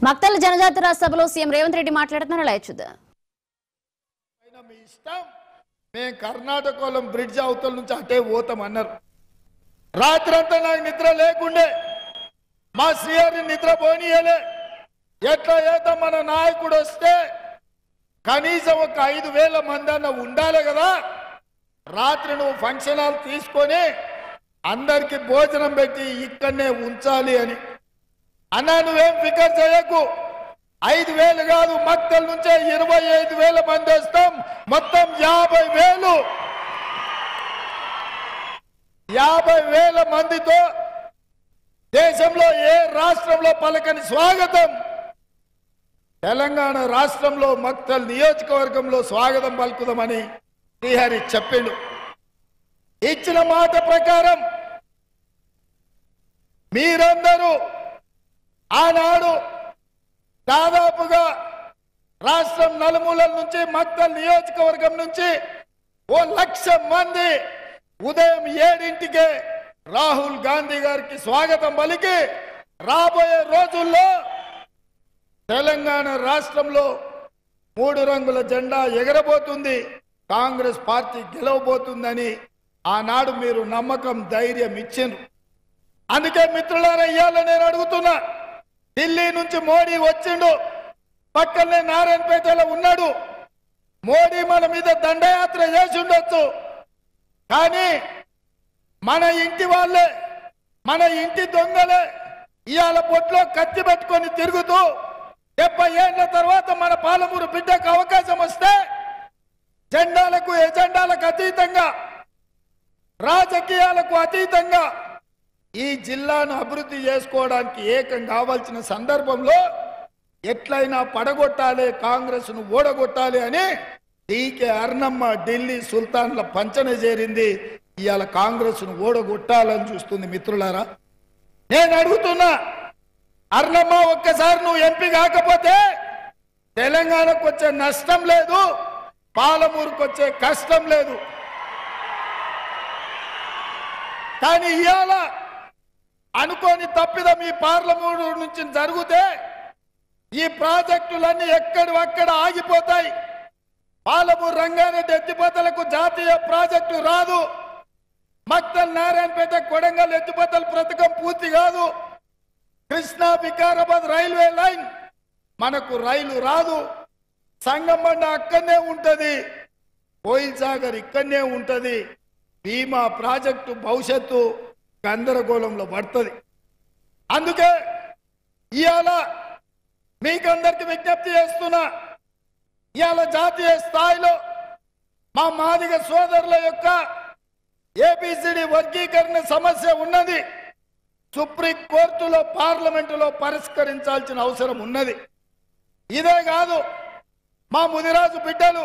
మక్తల్ జనజాతి రాష్ట్ర సభలో సీఎం రేవంత్ రెడ్డి మాట్లాడుతున్నారు. లైవ్ చూద్దాం. మీ ఇష్టం, మేము కర్ణాటకలో బ్రిడ్జ్ అవతల నుంచి అటే పోతామన్నారు. రాత్రంతా నాకు నిద్ర లేకుండే, మా శ్రీహరిని నిద్ర పోనీయలే. ఎట్లా చేద్దాం, మన నాయకుడు వస్తే కనీసం ఒక 5,000 మంది అన్న ఉండాలి కదా. రాత్రి నువ్వు ఫంక్షన్ హాల్ తీసుకొని అందరికి భోజనం పెట్టి ఇక్కడనే ఉంచాలి అని అన్నా. నువ్వేం ఫికర్ చేయకు, 5,000 కాదు, మక్తల్ నుంచే 25,000 మంది వస్తాం. మొత్తం 50,000 మందితో దేశంలో ఏ రాష్ట్రంలో పలకని స్వాగతం తెలంగాణ రాష్ట్రంలో మక్తల్ నియోజకవర్గంలో స్వాగతం పలుకుదామని శ్రీహరి చెప్పిండు. ఇచ్చిన మాట ప్రకారం మీరందరూ ఆనాడు దాదాపుగా రాష్ట్రం నలుమూలల నుంచి మక్తల్ నియోజకవర్గం నుంచి 1,00,000 మంది ఉదయం 7ంటికే రాహుల్ గాంధీ గారికి స్వాగతం పలికి రాబోయే రోజుల్లో తెలంగాణ రాష్ట్రంలో 3 రంగుల జెండా ఎగరబోతుంది, కాంగ్రెస్ పార్టీ గెలవబోతుందని ఆనాడు మీరు నమ్మకం ధైర్యం ఇచ్చిండ్రు. అందుకే మిత్రులారా, ఇవాళ నేను అడుగుతున్నా, ఢిల్లీ నుంచి మోడీ వచ్చిండు, పక్కనే నారాయణపేటలో ఉన్నాడు. మోడీ మన మీద దండయాత్ర చేసి ఉండొచ్చు, కానీ మన ఇంటి వాళ్ళే, మన ఇంటి దొంగలే ఇవాళ పొట్లో కత్తి పెట్టుకొని తిరుగుతూ 70 ఏళ్ల తర్వాత మన పాలమూరు బిడ్డకు అవకాశం వస్తే జెండాలకు ఎజెండాలకు అతీతంగా, రాజకీయాలకు అతీతంగా ఈ జిల్లాను అభివృద్ధి చేసుకోవడానికి ఏకం కావాల్సిన సందర్భంలో ఎట్లయినా పడగొట్టాలి, కాంగ్రెస్ ను ఓడగొట్టాలి అని డీకే అర్ణమ్మ ఢిల్లీ సుల్తాన్ల పంచన చేరింది. ఇవాళ కాంగ్రెస్ ను ఓడగొట్టాలని చూస్తుంది. మిత్రులారా, నేను అడుగుతున్నా, అర్ణమ్మ ఒక్కసారి నువ్వు ఎంపీ కాకపోతే తెలంగాణకు వచ్చే నష్టం లేదు, పాలమూరుకు వచ్చే కష్టం లేదు. కానీ ఇవాళ అనుకోని తప్పిదం ఈ పార్లమెంటు నుంచి జరిగితే ఈ ప్రాజెక్టులన్నీ ఎక్కడక్కడ ఆగిపోతాయి. పాలమూరు రంగారెడ్డి ఎత్తిపోతలకు జాతీయ ప్రాజెక్టు రాదు, మక్తల్ నారాయణపేట కొడంగల్ ఎత్తిపోతల పథకం పూర్తి కాదు, కృష్ణా వికారాబాద్ రైల్వే లైన్ మనకు రైలు రాదు, సంగమండ అక్కడనే ఉంటది, కోయిల్ సాగర్ ఇక్కడనే ఉంటది. భీమా ప్రాజెక్టు భవిష్యత్తు గందరగోళంలో పడుతుంది. అందుకే ఇవాళ మీకందరికి విజ్ఞప్తి చేస్తున్నా, ఇవాళ జాతీయ స్థాయిలో మా మాదిగ సోదరుల యొక్క ఏబిసిడి వర్గీకరణ సమస్య ఉన్నది. సుప్రీం కోర్టులో, పార్లమెంటులో పరిష్కరించాల్సిన అవసరం ఉన్నది. ఇదే కాదు, మా ముదిరాజు బిడ్డలు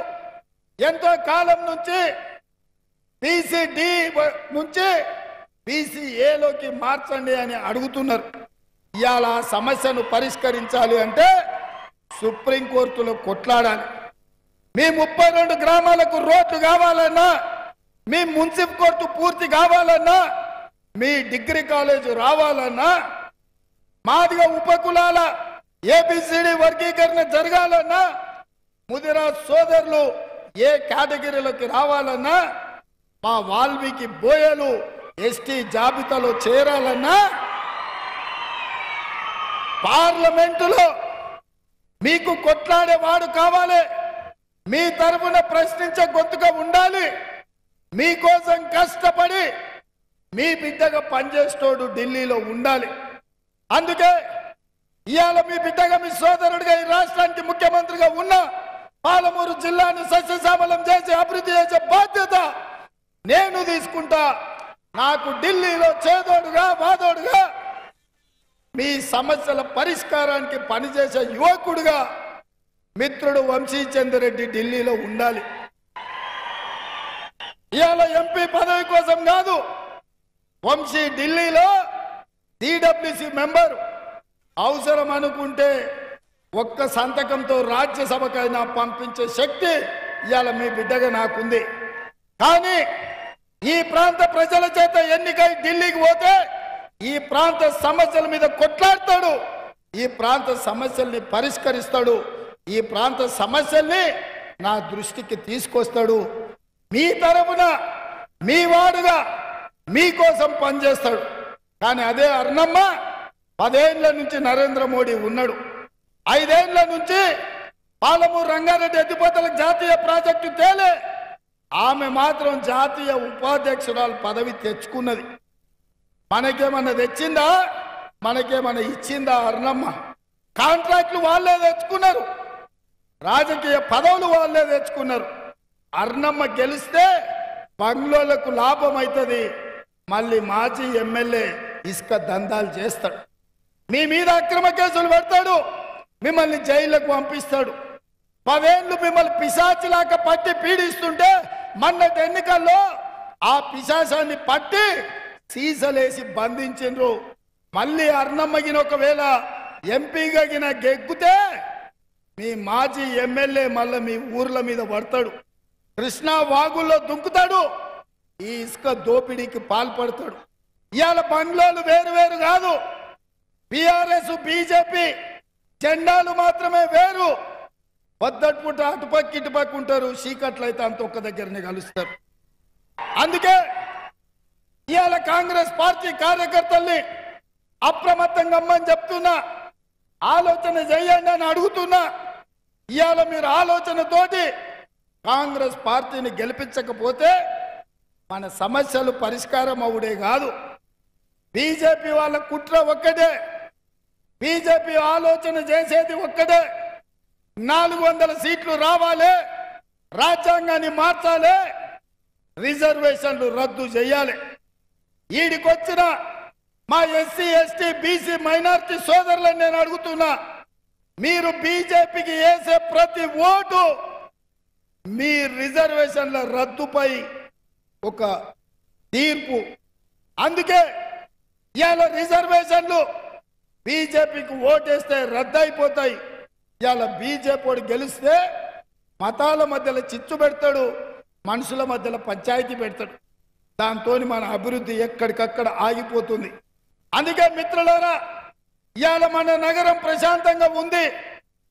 ఎంతో కాలం నుంచి బీసీడీ నుంచి బీసీఏలోకి మార్చండి అని అడుగుతున్నారు. ఇవాళ ఆ సమస్యను పరిష్కరించాలి అంటే సుప్రీంకోర్టులో కొట్లాడాలి. మీ 32 గ్రామాలకు రోడ్లు కావాలన్నా, మీ మున్సిపల్ కోర్టు పూర్తి కావాలన్నా, మీ డిగ్రీ కాలేజ్ రావాలన్నా, మాదిగా ఉపకులాల ఏబిసిడి వర్గీకరణ జరగాలన్నా, ముదిరాజ్ సోదరులు ఏ కేటగిరీలోకి రావాలన్నా, మా వాల్మీకి బోయలు ఎస్టీ జాబితాలో చేరాలన్నా పార్లమెంటులో మీకు కొట్లాడేవాడు కావాలి, మీ తరఫున ప్రశ్నించే గొంతుగా ఉండాలి, మీకోసం కష్టపడి మీ బిడ్డగా పనిచేస్తోడు ఢిల్లీలో ఉండాలి. అందుకే ఇవాళ మీ బిడ్డగా, మీ సోదరుడిగా ఈ రాష్ట్రానికి ముఖ్యమంత్రిగా ఉన్న పాలమూరు జిల్లాను సస్యశ్యామలం చేసి అభివృద్ధి చేసే బాధ్యత నేను తీసుకుంటా. నాకు ఢిల్లీలో చేదోడుగా వాదోడుగా మీ సమస్యల పరిష్కారానికి పనిచేసే యువకుడుగా మిత్రుడు వంశీచంద్రెడ్డి ఢిల్లీలో ఉండాలి. ఇవాళ ఎంపీ పదవి కోసం కాదు, వంశీ ఢిల్లీలో డిడబ్ల్యూసి మెంబర్, అవసరం అనుకుంటే ఒక్క సంతకంతో రాజ్యసభకైనా పంపించే శక్తి ఇవాళ మీ బిడ్డగా నాకుంది. కానీ ఈ ప్రాంత ప్రజల చేత ఎన్నికై ఢిల్లీకి పోతే ఈ ప్రాంత సమస్యల మీద కొట్లాడతాడు, ఈ ప్రాంత సమస్యల్ని పరిష్కరిస్తాడు, ఈ ప్రాంత సమస్యల్ని నా దృష్టికి తీసుకొస్తాడు, మీ తరపున మీ వాడుగా మీకోసం పనిచేస్తాడు. కానీ అదే అర్ణమ్మ 10 ఏళ్ల నుంచి నరేంద్ర మోడీ ఉన్నాడు, 5 ఏళ్ల నుంచి పాలమూరు రంగారెడ్డి ఎత్తిపోతలకు జాతీయ ప్రాజెక్టు తేలే ఆమె మాత్రం జాతీయ ఉపాధ్యక్షురాలు పదవి తెచ్చుకున్నది. మనకేమన్నా తెచ్చిందా? మనకేమన్నా ఇచ్చిందా? అర్ణమ్మ కాంట్రాక్ట్లు వాళ్ళే తెచ్చుకున్నారు, రాజకీయ పదవులు వాళ్ళే తెచ్చుకున్నారు. అర్ణమ్మ గెలిస్తే బంగ్లోలకు లాభం అవుతుంది, మళ్ళీ మాజీ ఎమ్మెల్యే ఇసుక దందాలు చేస్తాడు, మీ మీద అక్రమ కేసులు పెడతాడు, మిమ్మల్ని జైళ్లకు పంపిస్తాడు. 10 ఏళ్ళు మిమ్మల్ని పిశాచిలాగా పట్టి పీడిస్తుంటే మొన్నటి ఎన్నికల్లో ఆ పిశాచాన్ని పట్టి సీసలేసి బంధించిండ్రు. మళ్ళీ అర్ణమ్మగిన ఒకవేళ ఎంపీగా గిన గెగ్గుతే మీ మాజీ ఎమ్మెల్యే మళ్ళీ మీ ఊర్ల మీద పడతాడు, కృష్ణా వాగుల్లో దుంకుతాడు, ఈ ఇసుక దోపిడీకి పాల్పడతాడు. ఇవాళ బంగ్లాలు వేరు వేరు కాదు, బీఆర్ఎస్ బీజేపీ జెండాలు మాత్రమే వేరు. పొద్దటిపూట అటుపక్క ఇటుపక్క ఉంటారు, చీకట్లయితే అంత ఒక్క దగ్గరనే కలుస్తారు. అందుకే ఇవాళ కాంగ్రెస్ పార్టీ కార్యకర్తల్ని అప్రమత్తంగా అమ్మని చెప్తున్నా, ఆలోచన చేయండి అని అడుగుతున్నా. ఇవాళ మీరు ఆలోచనతోటి కాంగ్రెస్ పార్టీని గెలిపించకపోతే మన సమస్యలు పరిష్కారం అవుడే కాదు. బీజేపీ వాళ్ళ కుట్ర ఒక్కటే, బీజేపీ ఆలోచన చేసేది ఒక్కటే, 400 సీట్లు రావాలి, రాజ్యాంగాన్ని మార్చాలి, రిజర్వేషన్లు రద్దు చేయాలి. ఈడికొచ్చిన మా ఎస్సీ ఎస్టీ బీసీ మైనారిటీ సోదరులను నేను అడుగుతున్నా, మీరు బీజేపీకి వేసే ప్రతి ఓటు మీ రిజర్వేషన్ల రద్దుపై ఒక తీర్పు. అందుకే ఇవాళ రిజర్వేషన్లు బీజేపీకి ఓటేస్తే రద్దయిపోతాయి. ఇవాళ బీజేపీ గెలిస్తే మతాల మధ్యలో చిచ్చు పెడతాడు, మనుషుల మధ్యలో పంచాయతీ పెడతాడు, దాంతో మన అభివృద్ధి ఎక్కడికక్కడ ఆగిపోతుంది. అందుకే మిత్రులారా, ఇవాళ మన నగరం ప్రశాంతంగా ఉంది,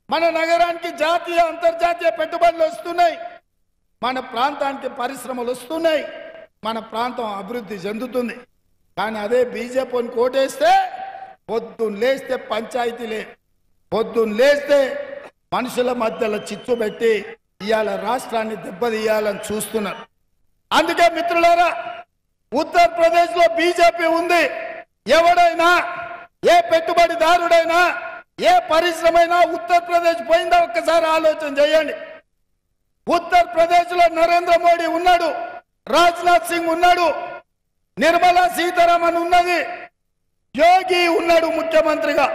మన నగరానికి జాతీయ అంతర్జాతీయ పెట్టుబడులు వస్తున్నాయి, మన ప్రాంతానికి పరిశ్రమలు వస్తున్నాయి, మన ప్రాంతం అభివృద్ధి చెందుతుంది. కానీ అదే బీజేపీని కోటేస్తే పొద్దున్న లేస్తే పంచాయతీలే, పొద్దున్న లేస్తే మనుషుల మధ్యలో చిచ్చు పెట్టి ఇవాళ రాష్ట్రాన్ని దెబ్బతీయాలని చూస్తున్నారు. అందుకే మిత్రులారా, ఉత్తరప్రదేశ్లో బీజేపీ ఉంది. ఎవడైనా ఏ పెట్టుబడిదారుడైనా ఏ పరిశ్రమైనా ఉత్తరప్రదేశ్ పోయిందా ఒక్కసారి ఆలోచన చేయండి. ఉత్తరప్రదేశ్లో నరేంద్ర మోడీ ఉన్నాడు, రాజ్నాథ్ సింగ్ ఉన్నాడు, నిర్మలా సీతారామన్ ఉన్నది, యోగి ఉన్నాడు ముఖ్యమంత్రిగా.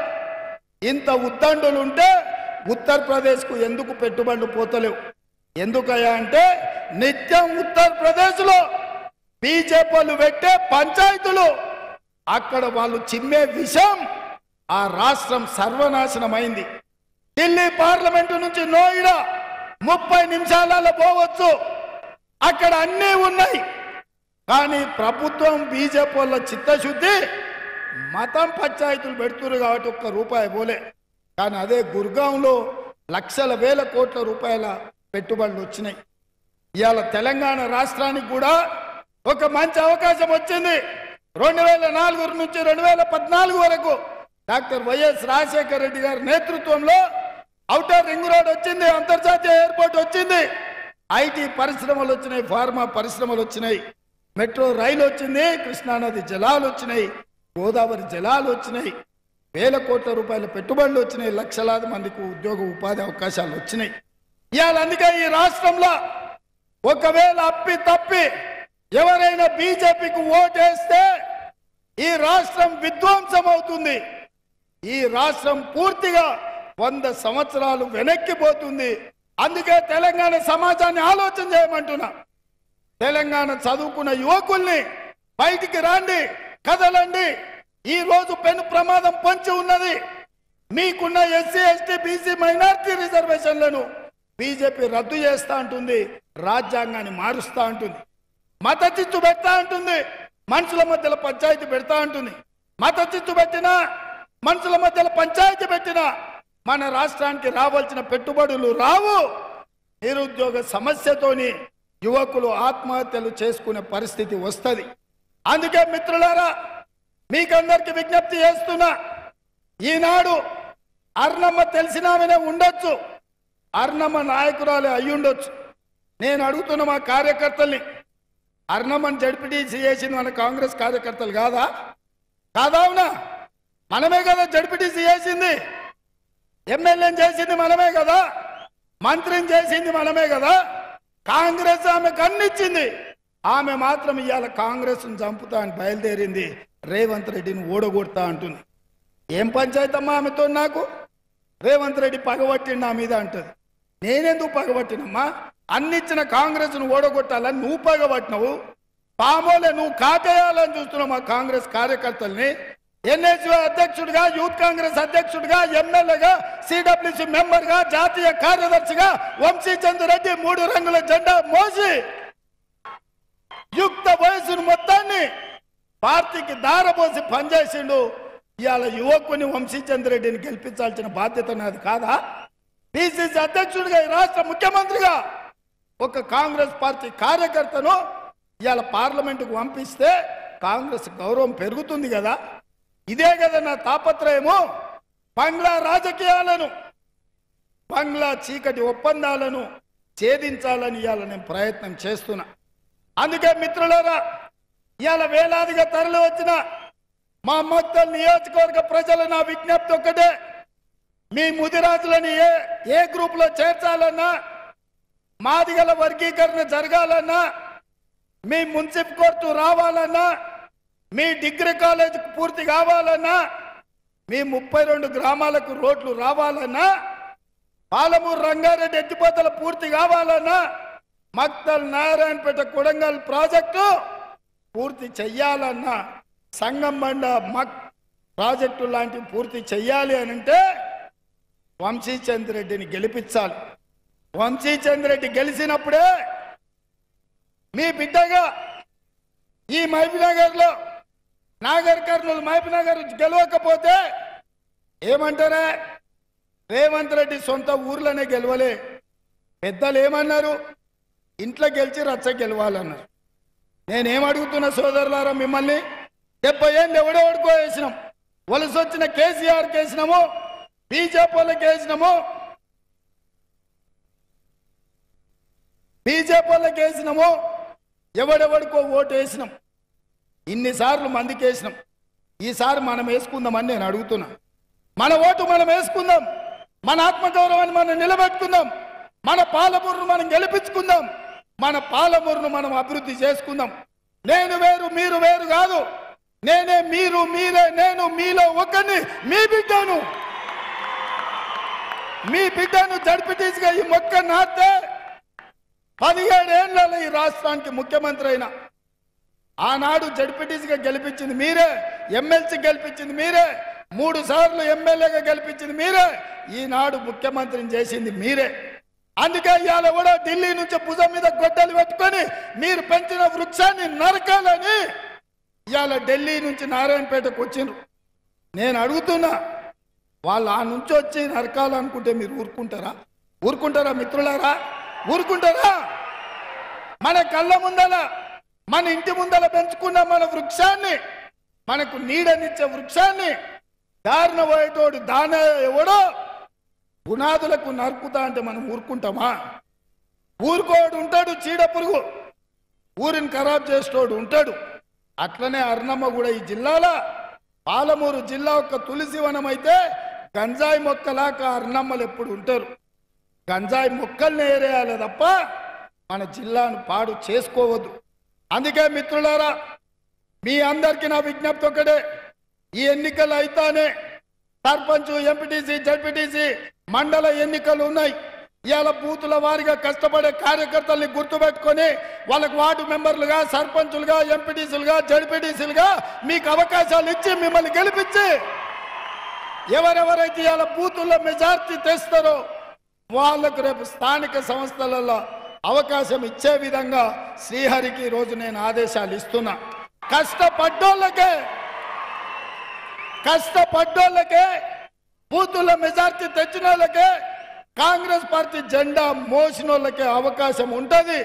ఇంత ఉద్దండులు ఉంటే ఉత్తరప్రదేశ్కు ఎందుకు పెట్టుబడులు పోతలేవు? ఎందుకయ్యా అంటే నిత్యం ఉత్తరప్రదేశ్లో బీజేపీలు పెట్టే పంచాయతీలు, అక్కడ వాళ్ళు చిమ్మే విషం ఆ రాష్ట్రం సర్వనాశనమైంది. ఢిల్లీ పార్లమెంటు నుంచి నోయిడా 30 నిమిషాలలో పోవచ్చు, అక్కడ అన్నీ ఉన్నాయి. కానీ ప్రభుత్వం బీజేపీ వాళ్ళ చిత్తశుద్ధి మతం పంచాయతీలు పెడుతున్నారు కాబట్టి ఒక్క రూపాయి పోలే. కానీ అదే గుర్గాంలో లక్షల వేల కోట్ల రూపాయల పెట్టుబడులు వచ్చినాయి. ఇవాళ తెలంగాణ రాష్ట్రానికి కూడా ఒక మంచి అవకాశం వచ్చింది. 2004 నుంచి 2014 వరకు డాక్టర్ వైఎస్ రాజశేఖర రెడ్డి గారి నేతృత్వంలో ఔటర్ రింగ్ రోడ్ వచ్చింది, అంతర్జాతీయ ఎయిర్పోర్ట్ వచ్చింది, ఐటీ పరిశ్రమలు వచ్చినాయి, ఫార్మా పరిశ్రమలు వచ్చినాయి, మెట్రో రైలు వచ్చింది, కృష్ణానది జలాలు వచ్చినాయి, గోదావరి జలాలు వచ్చినాయి, వేల కోట్ల రూపాయల పెట్టుబడులు వచ్చినాయి, లక్షలాది మందికి ఉద్యోగ ఉపాధి అవకాశాలు వచ్చినాయి. ఇవాళ అందుకే ఈ రాష్ట్రంలో ఒకవేళ అప్పి తప్పి ఎవరైనా బీజేపీకి ఓటేస్తే ఈ రాష్ట్రం విధ్వంసం అవుతుంది, ఈ రాష్ట్రం పూర్తిగా 100 సంవత్సరాలు వెనక్కిపోతుంది. అందుకే తెలంగాణ సమాజాన్ని ఆలోచన చేయమంటున్నా. తెలంగాణ చదువుకున్న యువకుల్ని బయటికి రాండి, కదలండి. ఈ రోజు పెను ప్రమాదం పొంచి ఉన్నది. మీకున్న ఎస్సీ ఎస్టీ బీసీ మైనారిటీ రిజర్వేషన్లను బీజేపీ రద్దు చేస్తా అంటుంది, రాజ్యాంగాన్ని మారుస్తా అంటుంది, మత చిచ్చు పెడతా అంటుంది, మనుషుల మధ్యలో పంచాయతీ పెడతా అంటుంది. మత చిచ్చు పెట్టినా మనుషుల మధ్యలో పంచాయతీ పెట్టినా మన రాష్ట్రానికి రావాల్సిన పెట్టుబడులు రావు. నిరుద్యోగ సమస్యతోని యువకులు ఆత్మహత్యలు చేసుకునే పరిస్థితి వస్తుంది. అందుకే మిత్రులారా, మీకందరికి విజ్ఞప్తి చేస్తున్నా, ఈనాడు అర్ణమ్మ తెలిసినామనే ఉండొచ్చు, అర్ణమ్మ నాయకురాలే అయ్యుండొచ్చు. నేను అడుగుతున్న మా కార్యకర్తల్ని, అర్ణమ్మని జడ్పీటీసీ చేసింది మన కాంగ్రెస్ కార్యకర్తలు కాదా? కాదావునా? మనమే కదా జడ్పీటీసీ చేసింది, ఎమ్మెల్యేని చేసింది మనమే కదా, మంత్రిని చేసింది మనమే కదా. కాంగ్రెస్ ఆమెకు అన్నిచ్చింది, ఆమె మాత్రం ఇవాళ కాంగ్రెస్ను చంపుతా అని బయలుదేరింది, రేవంత్ రెడ్డిని ఓడగొడతా అంటుంది. ఏం పంచాయతమ్మా ఆమెతో నాకు? రేవంత్ రెడ్డి పగబట్టిండు నా మీద అంటుంది. నేనెందుకు పగబట్టినమ్మా? అన్నిచ్చిన కాంగ్రెస్ను ఓడగొట్టాలని నువ్వు పగబట్టినవు. పామోలే నువ్వు కాటేయాలని చూస్తున్నావు మా కాంగ్రెస్ కార్యకర్తల్ని. ఎన్ఎస్యూ అధ్యక్షుడిగా, యూత్ కాంగ్రెస్ అధ్యక్షుడిగా, ఎమ్మెల్యేగా, సిడబ్ల్యూసి మెంబర్గా, జాతీయ కార్యదర్శిగా వంశీచంద్ర రెడ్డి 3 రంగుల జెండా మోసి యుక్త వయసును మొత్తాన్ని పార్టీకి దారపోసి పనిచేసిండు. ఇవాళ యువకుని వంశీచంద్ర రెడ్డిని గెలిపించాల్సిన బాధ్యత నాది కాదా? పిసిసి అధ్యక్షుడిగా, ఈ రాష్ట్ర ముఖ్యమంత్రిగా ఒక కాంగ్రెస్ పార్టీ కార్యకర్తను ఇవాళ పార్లమెంటుకు పంపిస్తే కాంగ్రెస్ గౌరవం పెరుగుతుంది కదా. ఇదే కదా నా తాపత్రయము. బంగ్లా రాజకీయాలను, బంగ్లా చీకటి ఒప్పందాలను ఛేదించాలని ఇవాళ నేను ప్రయత్నం చేస్తున్నా. అందుకే మిత్రులారా, ఇవాళ వేలాదిగా తరలి వచ్చిన మా మక్తల్ నియోజకవర్గ ప్రజల నా విజ్ఞప్తి ఒక్కటే, మీ ముదిరాజులని ఏ గ్రూపులో చేర్చాలన్నా, మాదిగల వర్గీకరణ జరగాలన్నా, మీ మున్సిపల్ కోర్టు రావాలన్నా, మీ డిగ్రీ కాలేజ్ పూర్తి కావాలన్నా, మీ 32 గ్రామాలకు రోడ్లు రావాలన్నా, పాలమూరు రంగారెడ్డి ఎత్తిపోతల పూర్తి కావాలన్నా, మక్తల్ నారాయణపేట కొడంగల్ ప్రాజెక్టు పూర్తి చెయ్యాలన్నా, సంగంబండ ప్రాజెక్టు లాంటివి పూర్తి చెయ్యాలి అని అంటే వంశీచంద్ర రెడ్డిని గెలిపించాలి. వంశీచంద్ర రెడ్డి గెలిచినప్పుడే మీ బిడ్డగా ఈ మహబూబ్నగర్లో, నాగర్ కర్నూలు మహబూబ్నగర్ గెలవకపోతే ఏమంటారా? రేవంత్ రెడ్డి సొంత ఊర్లోనే గెలవలే. పెద్దలు ఏమన్నారు? ఇంట్లో గెలిచి రచ్చ గెలవాలన్నారు. నేనేమడుగుతున్నా సోదరులారా మిమ్మల్ని, 70 ఏళ్ళు ఎవడెవడికో వేసినాం. వలస వచ్చిన కేసీఆర్ కేసినాము, బీజేపీ వాళ్ళకి వేసినాము, ఎవడెవడికో ఓటు వేసినాం. ఇన్నిసార్లు మందికి వేసినాం. ఈసారి మనం వేసుకుందామని నేను అడుగుతున్నా. మన ఓటు మనం వేసుకుందాం, మన ఆత్మగౌరవాన్ని మనం నిలబెట్టుకుందాం, మన పాలమూరును మనం గెలిపించుకుందాం, మన పాలమూరును మనం అభివృద్ధి చేసుకుందాం. నేను వేరు మీరు వేరు కాదు, నేనే మీరు మీరే నేను, మీలో ఒకరిని, మీ బిడ్డను జడ్పీటీసీగా ఈ మొక్క నాటే 17 ఏళ్లలో ఈ రాష్ట్రానికి ముఖ్యమంత్రి అయినా. ఆనాడు జడ్పీటీసీగా గెలిపించింది మీరే, ఎమ్మెల్సీ గెలిపించింది మీరే, 3 సార్లు ఎమ్మెల్యేగా గెలిపించింది మీరే, ఈనాడు ముఖ్యమంత్రిని చేసింది మీరే. అందుకే ఇవాళ కూడా ఢిల్లీ నుంచి భుజం మీద గొడ్డలు పెట్టుకొని మీరు పెంచిన వృక్షాన్ని నరకాలని ఇవాళ ఢిల్లీ నుంచి నారాయణపేటకు వచ్చిండ్రు. నేను అడుగుతున్నా, వాళ్ళు ఆ నుంచి వచ్చి నరకాలనుకుంటే మీరు ఊరుకుంటారా మిత్రులారా? ఊరుకుంటారా? మన కళ్ళ ముందల, మన ఇంటి ముందల పెంచుకున్న మన వృక్షాన్ని, మనకు నీడనిచ్చే వృక్షాన్ని దారిన పోయేటోడు దాన ఎవడో పునాదులకు నరుకుతా అంటే మనం ఊరుకుంటామా? ఊరుకోడు ఉంటాడు, చీడ పురుగు ఊరిని ఖరాబ్ చేసేటోడు ఉంటాడు. అట్లనే అర్ణమ్మ కూడా ఈ జిల్లాలో, పాలమూరు జిల్లా ఒక తులసి వనం అయితే గంజాయి మొక్కలాక అర్ణమ్మలు ఎప్పుడు ఉంటారు. గంజాయి మొక్కల్ని ఏరేయాలి తప్ప మన జిల్లాను పాడు చేసుకోవద్దు. అందుకే మిత్రులారా, మీ అందరికీ నా విజ్ఞప్తి ఒకటే, ఈ ఎన్నికలు అయితేనే సర్పంచ్, ఎంపీటీసీ, జడ్పీటీసీ మండల ఎన్నికలు ఉన్నాయి. ఇవాళ బూతుల వారిగా కష్టపడే కార్యకర్తల్ని గుర్తుపెట్టుకొని వాళ్ళకు వార్డు మెంబర్లుగా, సర్పంచులుగా, ఎంపీటీసీలుగా, జడ్పీటీసీలుగా మీకు అవకాశాలు ఇచ్చి మిమ్మల్ని గెలిపించి ఎవరెవరైతే ఇవాళ బూతుల్లో మెజార్టీ తెస్తారో వాళ్లకు రేపు స్థానిక సంస్థలలో అవకాశం ఇచ్చే విధంగా శ్రీహరికి రోజు నేను ఆదేశాలు ఇస్తున్నా. కష్టపడ్డోళ్ళకే బూతుల మెజార్టీ తెచ్చిన వాళ్ళకే కాంగ్రెస్ పార్టీ జెండా మోసిన వాళ్ళకే అవకాశం ఉంటుంది.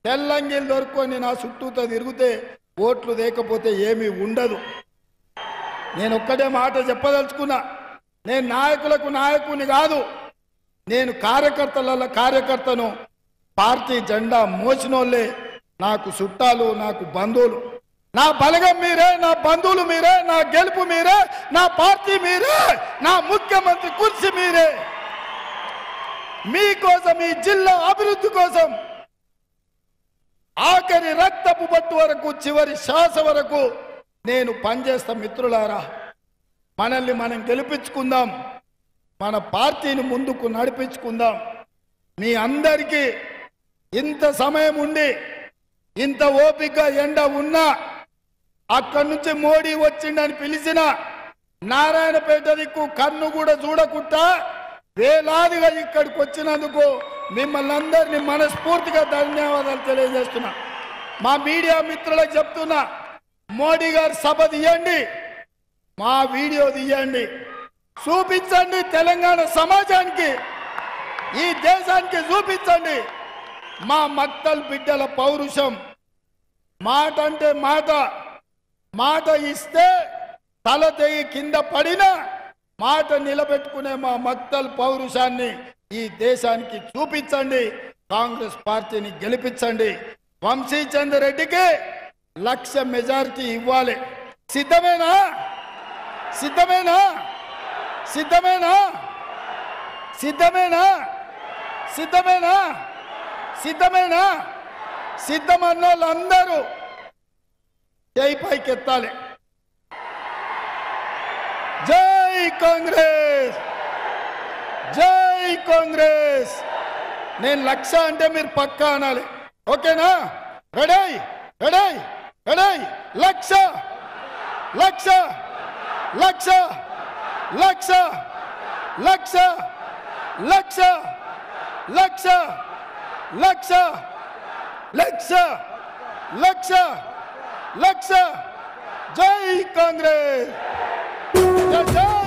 తెల్లంగిలు దొరుకుని నా చుట్టూతో తిరిగితే ఓట్లు లేకపోతే ఏమీ ఉండదు. నేను ఒక్కటే మాట చెప్పదలుచుకున్నా, నేను నాయకులకు నాయకుని కాదు, నేను కార్యకర్తను. పార్టీ జెండా మోసినోళ్ళే నాకు చుట్టాలు, నాకు బంధువులు. నా బలగం మీరే, నా బంధువులు మీరే, నా గెలుపు మీరే, నా పార్టీ మీరే, నా ముఖ్యమంత్రి కుర్చీ మీరే. మీకోసం, ఈ జిల్లా అభివృద్ధి కోసం ఆఖరి రక్తపు బట్టు వరకు, చివరి శ్వాస వరకు నేను పనిచేస్తా. మిత్రులారా, మనల్ని మనం గెలిపించుకుందాం, మన పార్టీని ముందుకు నడిపించుకుందాం. మీ అందరికీ ఇంత సమయం ఉండి, ఇంత ఓపిక ఎండ ఉన్నా, అక్కడి నుంచి మోడీ వచ్చిండని పిలిచిన నారాయణపేట దిక్కు కన్ను కూడా చూడకుండా వేలాదిగా ఇక్కడికి వచ్చినందుకు మిమ్మల్ని అందరినీ మనస్ఫూర్తిగా ధన్యవాదాలు తెలియజేస్తున్నా. మా మీడియా మిత్రులకు చెప్తున్నా, మోడీ గారు సభ తీయండి, మా వీడియో తీయండి, చూపించండి. తెలంగాణ సమాజానికి, ఈ దేశానికి చూపించండి మా మక్తల్ బిడ్డల పౌరుషం. మాట అంటే మాట, మాట ఇస్తే తల తెగి కింద పడిన మాట నిలబెట్టుకునే మా మక్తల్ పౌరుషాన్ని ఈ దేశానికి చూపించండి. కాంగ్రెస్ పార్టీని గెలిపించండి. వంశీచంద్ర రెడ్డికి 1,00,000 మెజారిటీ ఇవ్వాలి. సిద్ధమేనా? సిద్ధమేనా? సిద్ధమేనా? సిద్ధమేనా? సిద్ధమేనా? సిద్ధమేనా? సిద్ధమన్న వాళ్ళందరూ చేయి పైకెత్తాలి. జై కాంగ్రెస్, జై కాంగ్రెస్. నేను 1,00,000 అంటే మీరు పక్కా అనాలి. ఓకేనా? Ready ready ready. 1,00,000 1,00,000 1,00,000 1,00,000 1,00,000 1,00,000 1,00,000 1,00,000 1,00,000 1,00,000 1,00,000. జై కాంగ్రెస్, జై